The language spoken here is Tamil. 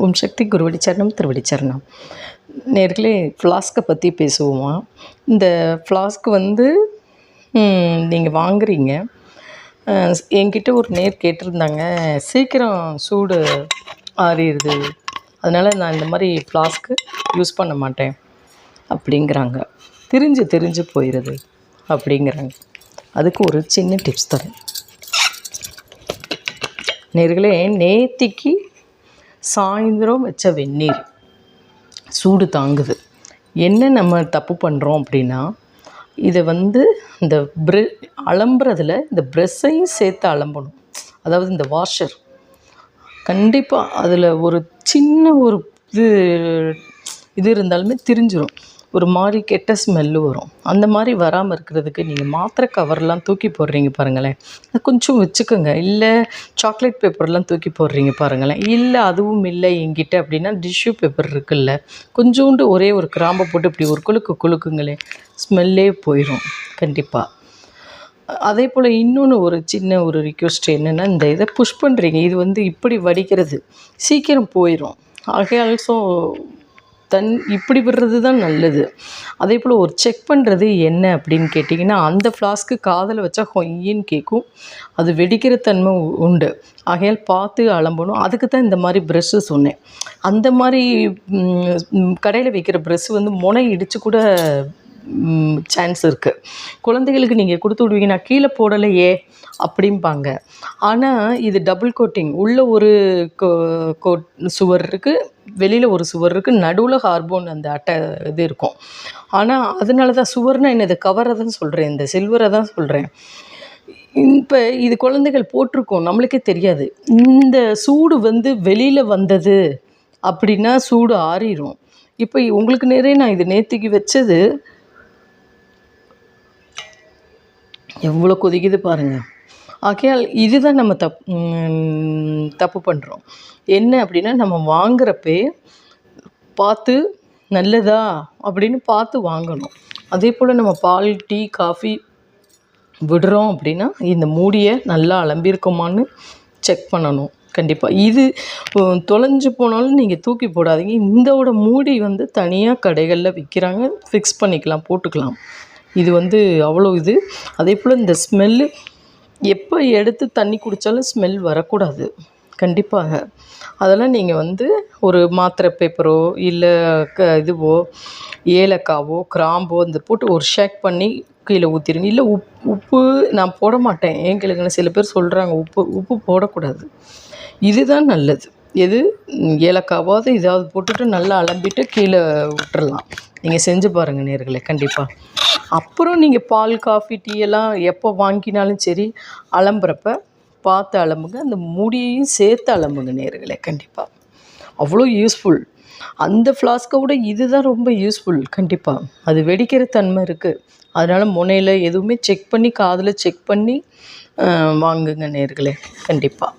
ஓம் சக்தி குருவடி சரணம் திருவடி சரணம். நேர்களே, ஃப்ளாஸ்க்கை பற்றி பேசுவோமா? இந்த ஃப்ளாஸ்க் வந்து நீங்கள் வாங்குறீங்க. என்கிட்ட ஒரு நேர் கேட்டிருந்தாங்க, சீக்கிரம் சூடு ஆறிடுது, அதனால் நான் இந்த மாதிரி ஃப்ளாஸ்க்கு யூஸ் பண்ண மாட்டேன் அப்படிங்கிறாங்க. திரிஞ்சு போயிடுது அப்படிங்கிறாங்க. அதுக்கு ஒரு சின்ன டிப்ஸ் தரேன் நேர்களே. நேத்திக்கு சாயந்தரம் வச்ச வெந்நீர் சூடு தாங்குது. என்ன நம்ம தப்பு பண்ணுறோம் அப்படின்னா, இதை வந்து இந்த அலம்புறதில் இந்த ப்ரெஷ்ஷையும் சேர்த்து அலம்பணும். அதாவது இந்த வாஷர் கண்டிப்பாக அதில் ஒரு சின்ன ஒரு இது இருந்தாலுமே திரிஞ்சிடும். ஒரு மாதிரி கெட்ட ஸ்மெல்லு வரும். அந்த மாதிரி வராமல் இருக்கிறதுக்கு நீங்கள் மாத்திரை கவர்லாம் தூக்கி போடுறீங்க பாருங்களேன், அது கொஞ்சம் வச்சுக்கோங்க. இல்லை சாக்லேட் பேப்பர்லாம் தூக்கி போடுறீங்க பாருங்களேன். இல்லை அதுவும் இல்லை என்கிட்ட அப்படின்னா டிஷ்யூ பேப்பர் இருக்குல்ல, கொஞ்சோண்டு ஒரே ஒரு கிராம்பை போட்டு இப்படி ஒரு குலுக்குங்களேன், ஸ்மெல்லே போயிடும் கண்டிப்பாக. அதே போல் இன்னொன்று ஒரு சின்ன ஒரு ரிக்வெஸ்ட் என்னென்னா, இந்த இதை புஷ் பண்ணுறீங்க, இது வந்து இப்படி வடிக்கிறது சீக்கிரம் போயிடும். ஆல்சோ இப்படி விடுறது தான் நல்லது. அதே போல் ஒரு செக் பண்ணுறது என்ன அப்படின்னு கேட்டிங்கன்னா, அந்த ஃப்ளாஸ்க்கு காதில் வச்சா ஹொய்யின்னு கேட்கும், அது வெடிக்கிற தன்மை உண்டு. ஆகையால் பார்த்து அலம்பணும். அதுக்கு தான் இந்த மாதிரி ப்ரெஷ்ஷு சொன்னேன். அந்த மாதிரி கடையில் வைக்கிற ப்ரெஷ் வந்து முனை இடித்து கூட சான்ஸ் இருக்குது. குழந்தைகளுக்கு நீங்கள் கொடுத்து விடுவீங்க, நான் கீழே போடலையே அப்படிம்பாங்க. ஆனால் இது டபுள் கோட்டிங், உள்ளே ஒரு சுவர் இருக்குது, வெளியில் ஒரு சுவர் இருக்குது, நடுவில் கார்பன் அந்த அட்டை இது இருக்கும். ஆனால் அதனால தான் சுவர்னால் என்ன, இதை கவரை தான் சொல்கிறேன், இந்த சில்வரை தான் சொல்கிறேன். இப்போ இது குழந்தைகள் போட்டிருக்கோம், நம்மளுக்கே தெரியாது. இந்த சூடு வந்து வெளியில் வந்தது அப்படின்னா சூடு ஆறிடும். இப்போ உங்களுக்கு நிறைய நான் இது நேத்திக்கு வச்சது எவ்வளோ கொதிக்குது பாருங்கள். ஆகையால் இதுதான் நம்ம தப்பு பண்ணுறோம். என்ன அப்படின்னா, நம்ம வாங்குறப்பே பார்த்து நல்லதா அப்படின்னு பார்த்து வாங்கணும். அதே போல் நம்ம பால், டீ, காஃபி விடுறோம் அப்படின்னா இந்த மூடியை நல்லா அலம்பியிருக்கோமான்னு செக் பண்ணணும் கண்டிப்பாக. இது தொலைஞ்சு போனாலும் நீங்கள் தூக்கி போடாதீங்க. இந்தோட மூடி வந்து தனியாக கடைகளில் விற்கிறாங்க, ஃபிக்ஸ் பண்ணிக்கலாம், போட்டுக்கலாம். இது வந்து அவ்வளோ இது. அதே போல் இந்த ஸ்மெல்லு எப்போ எடுத்து தண்ணி குடித்தாலும் ஸ்மெல் வரக்கூடாது கண்டிப்பாக. அதெல்லாம் நீங்கள் வந்து ஒரு மாத்திரை பேப்பரோ இல்லை இதுவோ ஏலக்காவோ கிராம்போ இந்த போட்டு ஒரு ஷேக் பண்ணி கீழே ஊற்றிடுங்க. இல்லை உப்பு நான் போட மாட்டேன், ஏன் கேளுங்கன்னு சில பேர் சொல்கிறாங்க, உப்பு போடக்கூடாது. இதுதான் நல்லது. எது ஏலக்காவாவது இதாவது போட்டுட்டு நல்லா அலம்பிட்டு கீழே விட்டுறலாம். நீங்கள் செஞ்சு பாருங்கள் நேர்களே கண்டிப்பாக. அப்புறம் நீங்கள் பால், காஃபி, டீ எல்லாம் எப்போ வாங்கினாலும் சரி, அலம்புறப்ப பார்த்து அலம்புங்க. அந்த மூடியையும் சேர்த்து அலம்புங்க நேர்களே கண்டிப்பாக. அவ்வளோ யூஸ்ஃபுல். அந்த ஃப்ளாஸ்க்கை விட இது தான் ரொம்ப யூஸ்ஃபுல் கண்டிப்பாக. அது வெடிக்கிற தன்மை இருக்குது. அதனால் முனையில் எதுவுமே செக் பண்ணி, காதில் செக் பண்ணி வாங்குங்க நேர்களே கண்டிப்பாக.